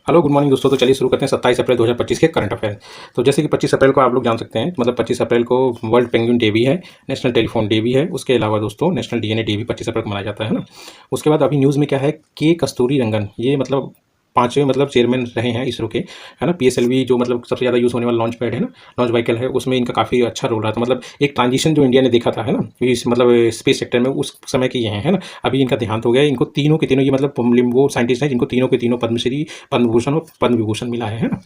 Hello good morning दोस्तों। तो चलिए शुरू करते हैं 27 अप्रैल 2025 के करंट अफेयर। तो जैसे कि 25 अप्रैल को आप लोग जान सकते हैं, मतलब 25 अप्रैल को वर्ल्ड पेंगुइन डे भी है, नेशनल टेलीफोन डे भी है। उसके अलावा दोस्तों नेशनल डीएनए डे भी 25 अप्रैल को मनाया जाता है ना। उसके बाद अभी न्यूज़ में क्या है कि कस्तूरी रंगन, ये मतलब पांचवें मतलब चेयरमैन रहे हैं इसरो के, है ना। पीएसएलवी जो मतलब सबसे ज़्यादा यूज़ होने वाला लॉन्च पैड है ना, लॉन्च व्हीकल है, उसमें इनका काफ़ी अच्छा रोल रहा था। मतलब एक ट्रांजिशन जो इंडिया ने देखा था, है ना, इस मतलब स्पेस सेक्टर में, उस समय के ये हैं, है ना। अभी इनका देहांत हो गया। इनको तीनों के तीनों ये मतलब वो साइंटिस्ट हैं जिनको तीनों के तीनों पद्मश्री, पद्म भूषण और पद्म विभूषण मिला है ना।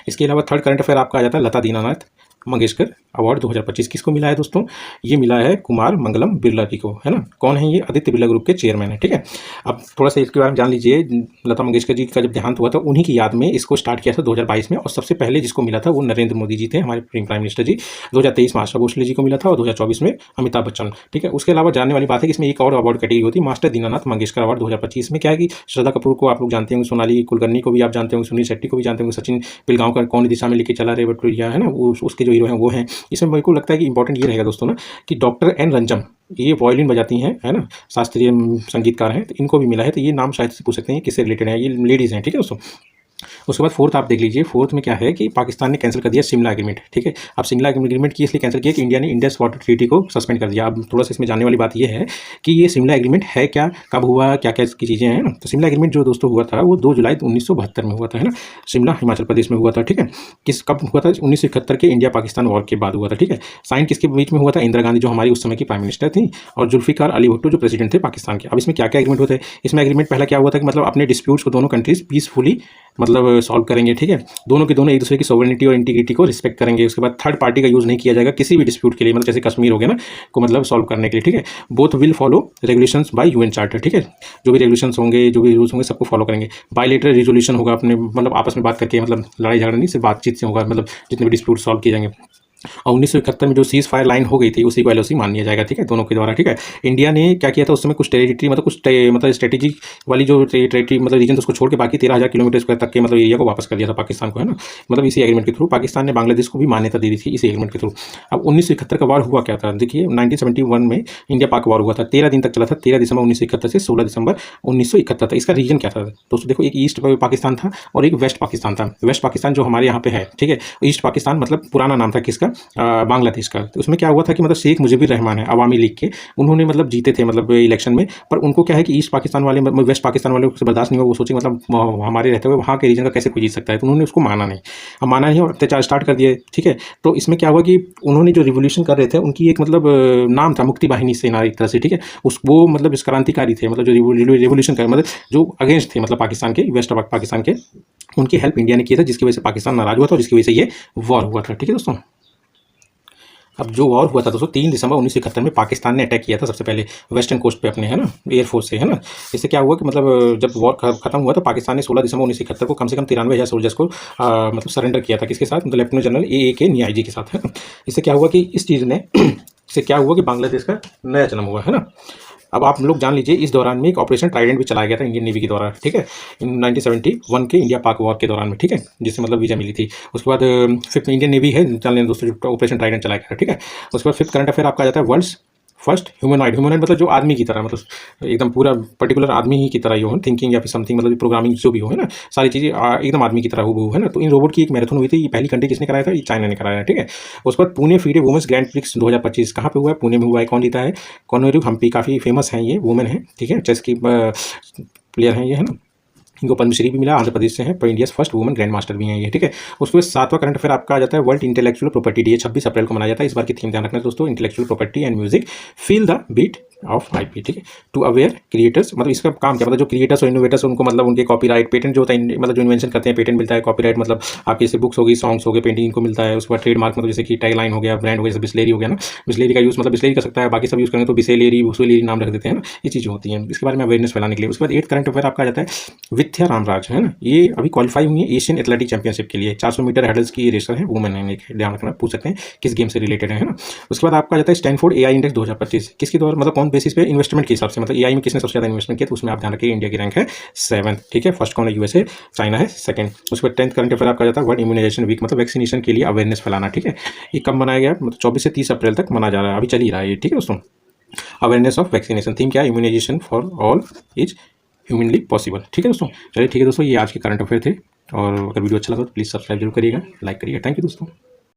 इसके अलावा थर्ड करंट अफेयर आपका आ जाता है लता दीनानाथ मंगेशकर अवार्ड 2025 किसको मिला है दोस्तों? ये मिला है कुमार मंगलम बिरला जी को, है ना। कौन है ये? आदित्य बिरला ग्रुप के चेयरमैन है, ठीक है। अब थोड़ा सा इसके बारे में जान लीजिए। लता मंगेशकर जी का जब देहांत हुआ था, उन्हीं की याद में इसको स्टार्ट किया था 2022 में, और सबसे पहले जिसको मिला था वो नरेंद्र मोदी जी थे, हमारे प्राइम मिनिस्टर जी। 2023 में आशा भोसले जी को मिला था और 2024 में अमिताभ बच्चन, ठीक है। उसके अलावा जानने वाली बात है कि इसमें एक और अवार्ड कैटेगरी होती है, मास्टर दीनानाथ मंगेशकर अवार्ड 2025 में। क्या है कि श्रद्धा कपूर को आप लोग जानते होंगे, सोनाली कुलकर्णी को भी आप जानते होंगे, सुनील शेट्टी को भी जानते होंगे, सचिन पिलगांवकर कौन दिशा में लेके चला रे बटुरिया, है ना, उसके जो हीरो हैं वो हैं। इसमें मेरे को लगता है कि इंपॉर्टेंट ये रहेगा दोस्तों ना कि डॉक्टर एन रंजम, ये वायलिन बजाती हैं, है ना, शास्त्रीय संगीतकार हैं, तो इनको भी मिला है। तो ये नाम शायद से पूछ सकते हैं किससे रिलेटेड है, ये लेडीज़ हैं, ठीक है दोस्तों। उसके बाद फोर्थ आप देख लीजिए। फोर्थ में क्या है कि पाकिस्तान ने कैंसिल कर दिया शिमला एग्रीमेंट, ठीक है। अब शिमला एग्रीमेंट की इसलिए कैंसिल किया कि इंडिया ने इंडस वाटर ट्रीटी को सस्पेंड कर दिया। अब थोड़ा सा इसमें जानने वाली बात यह है कि ये शिमला एग्रीमेंट है क्या, कब हुआ, क्या क्या इसकी चीज़ें हैं ना। तो शिमला एग्रीमेंट जो दोस्तों हुआ था वो 2 जुलाई 1972 में हुआ था, है ना। शिमला हिमाचल प्रदेश में हुआ था, ठीक है। कब हुआ था? 1971 के इंडिया पाकिस्तान वॉर के बाद हुआ था, ठीक है। साइन किसके बीच में हुआ था? इंदिरा गांधी जो हमारी उस समय की प्राइम मिनिस्टर थी, और जुल्फिकार अली भुट्टो जो प्रेसिडेंट थे पाकिस्तान के। अब इसमें क्या क्या एग्रीमेंट होते हैं? इसमें एग्रीमेंट पहला क्या हुआ था कि मतलब अपने डिस्प्यूट्स को दोनों कंट्रीज पीसफुली मतलब सॉल्व करेंगे, ठीक है। दोनों के दोनों एक दूसरे की सोवरेनिटी और इंटीग्रिटी को रिस्पेक्ट करेंगे। उसके बाद थर्ड पार्टी का यूज़ नहीं किया जाएगा किसी भी डिस्प्यूट के लिए, मतलब जैसे कश्मीर हो गया ना, को मतलब सॉल्व करने के लिए, ठीक है। Both will follow regulations bye UN charter, ठीक है। जो भी रेगुलेशंस होंगे, जो भी रूल्स होंगे, सबको फॉलो करेंगे। बायलैटरल रिजोल्यूशन होगा अपने मतलब आपस में बात करके, मतलब लड़ाई झगड़ा नहीं, सिर्फ बातचीत से होगा, मतलब जितने भी डिस्प्यूट सॉल्व किए जाएंगे। और 1971 में जो सीज फायर लाइन हो गई थी उसी को एलओसी मान लिया जाएगा, ठीक है, दोनों के द्वारा, ठीक है। इंडिया ने क्या किया था उस समय? कुछ टेरिटरी मतलब कुछ मतलब स्ट्रेटेजिक वाली जो टेरिटरी मतलब रीजन उसको छोड़ के बाकी 13,000 किलोमीटर स्क्वायर तक के मतलब एरिया को वापस कर दिया था पाकिस्तान को, है ना। मतलब इसी एग्रीमेंट के थ्रू पाकिस्तान ने बांग्लादेश को भी मान्यता दे दी थी इसी एग्रीमेंट के थ्रू। अब 1971 का वॉर हुआ क्या था? देखिए 1971 में इंडिया पाक वॉर हुआ था, 13 दिन तक चला था, 13 दिसंबर 1971 से 16 दिसंबर 1971 तक। इसका रीजन क्या था दोस्तों? देखो, एक ईस्ट पाकिस्तान था और एक वेस्ट पाकिस्तान था। वेस्ट पाकिस्तान जो हमारे यहाँ पे है, ठीक है। ईस्ट पाकिस्तान मतलब पुराना नाम था किसका? बांग्लादेश का। तो उसमें क्या हुआ था कि मतलब शेख मुजीबुर रहमान है अवामी लीग के, उन्होंने मतलब जीते थे मतलब इलेक्शन में, पर उनको क्या है कि ईस्ट पाकिस्तान वाले मतलब वेस्ट पाकिस्तान वाले से बर्दाश्त नहीं हुआ। वो सोचे मतलब हमारे रहते हुए वहाँ के रीजन का कैसे कोई जीत सकता है, तो उन्होंने उसको माना नहीं। अब माना नहीं और अत्याचार स्टार्ट कर दिए, ठीक है। तो इसमें क्या हुआ कि उन्होंने जो रिवोल्यूशन कर रहे थे उनकी एक मतलब नाम था मुक्ति वाहिनी सेना एक तरह से, ठीक है। उस वो मतलब इस क्रांतिकारी थे, मतलब जो रिवोल्यूशन कर मतलब जो अगेंस्ट थे मतलब पाकिस्तान के, वेस्ट पाकिस्तान के, उनकी हेल्प इंडिया ने की था, जिसकी वजह से पाकिस्तान नाराज हुआ था और जिसकी वजह से ये वॉर हुआ था, ठीक है दोस्तों। अब जो वॉर हुआ था दोस्तों 3 दिसंबर 1971 में पाकिस्तान ने अटैक किया था सबसे पहले वेस्टर्न कोस्ट पे अपने, है ना, एयरफोर्स से, है ना। इससे क्या हुआ कि मतलब जब वॉर खत्म हुआ तो पाकिस्तान ने 16 दिसंबर 1971 को कम से कम 93,000 सोल्जर्स को मतलब सरेंडर किया था। किसके साथ? मतलब लेफ्टिनेंट जनरल ए नियाई जी के साथ, है ना। इससे क्या हुआ कि इस चीज़ ने इससे क्या हुआ कि बांग्लादेश का नया जन्म हुआ, है ना। अब आप लोग जान लीजिए इस दौरान में एक ऑपरेशन ट्राइडेंट भी चलाया गया था इंडियन नेवी के द्वारा, ठीक है, 1971 के इंडिया पाक वॉर के दौरान में, ठीक है, जिससे मतलब विजय मिली थी। उसके बाद फिफ्थ इंडियन नेवी है जान लें दोस्तों, जो ऑपरेशन ट्राइडेंट चलाया गया था, ठीक है। उसके बाद फिफ्थ करंट अफेयर आपका आ जाता है वर्ल्ड्स फर्स्ट ह्यूमनॉइड। ह्यूमनॉइड मतलब जो आदमी की तरह, मतलब एकदम पूरा पर्टिकुलर आदमी ही की तरह ही हो, थिंकिंग या फिर समथिंग, मतलब प्रोग्रामिंग जो भी हो, है ना, सारी चीज़ें एकदम आदमी की तरह हो, है ना। तो इन रोबोट की एक मैराथन हुई थी। ये पहली कंट्री किसने कराया था? ये चाइना ने कराया, ठीक है। उसके बाद Pune FIDE women's grand prix 2025 कहाँ पे हुआ है? पुणे में हुआ है। कौन जीता है? कोनेरू हम्पी, काफ़ी फेमस है ये वुमेन है, ठीक है, चेस की प्लेयर है ये, है ना। इनको पद्मश्री भी मिला, आंध्र प्रदेश से है, पर India first women grand master भी हैं ये, ठीक है। उसके बाद 7वां करंट अफेयर आपका आ जाता है वर्ल्ड इंटेलेक्चुअल प्रॉपर्टी डे। ये 26 अप्रैल को मनाया जाता है। इस बार की थीम ध्यान रखना दोस्तों, intellectual property and music feel the beat of IP, ठीक है, टू अवेयर क्रिएटर्स। मतलब इसका काम क्या, मतलब जो क्रिएटर्स और इनोवेटर्स उनको मतलब उनके कॉपीराइट पेटेंट जो होता है, मतलब जो इन्वेंशन करते हैं पेटेंट मिलता है। कॉपीराइट मतलब आपकी जैसे बुक्स होगी, सॉन्ग्स हो गए, पेंटिंग को मिलता है। उसके बाद ट्रेडमार्क मतलब जैसे कि टैगलाइन हो गया, ब्रांड हो गया, जैसे बिस्लेरी हो गया ना, बिस्लेरी का यूज़ मतलब बिस्लेरी कर सकता है, बाकी सब यूज़ करेंगे तो बिसेलेरी भूसेलेरी नाम रख देते हैं ना, ये चीज़ें होती हैं। इसके बारे में अवेयरनेस फैलाने के लिए। उसके बाद 8th करंट अफेयर आपका आ जाता है विद्या रामराज, है ना। ये अभी क्वालिफाई हुई है एशियन एथलेटिक चैंपियनशिप के लिए। 400 मीटर हर्डल्स की रेसर है, वुमेन है, ध्यान रखना, पूछ सकते हैं किस गेम से रिलेटेड है ना। उसके बाद आपका आ जाता है स्टैनफोर्ड एआई इंडेक्स 2025 किसके द्वारा, मतलब कौन बेसिस पे? इन्वेस्टमेंट के हिसाब से, मतलब एआई में किसने सबसे ज़्यादा इन्वेस्टमेंट किया, तो उसमें आप ध्यान रखिए इंडिया की रैंक है 7th, ठीक है। फर्स्ट कौन है? यूएसए, चाइना है 2nd। उसके बाद 10th करंट अफेयर आपका आ जाता है वर्ल्ड इम्यूनाइजेशन वीक, मतलब वैक्सीनेशन के लिए अवेयरनेस फैलाना, ठीक है। ये कब मनाया गया? मतलब 24 से 30 अप्रैल तक मना जा रहा है, अभी चल ही रहा है ये, ठीक है दोस्तों। अवेयरनेस ऑफ वैक्सीनेशन, थीम क्या है? Immunisation for all is humanly possible. ठीक है दोस्तों, चलिए ठीक है दोस्तों, ये आज के करंट अफेयर थे। और अगर वीडियो अच्छा लगा तो प्लीज़ सब्सक्राइब जरूर करिएगा, लाइक करिएगा। थैंक यू दोस्तों।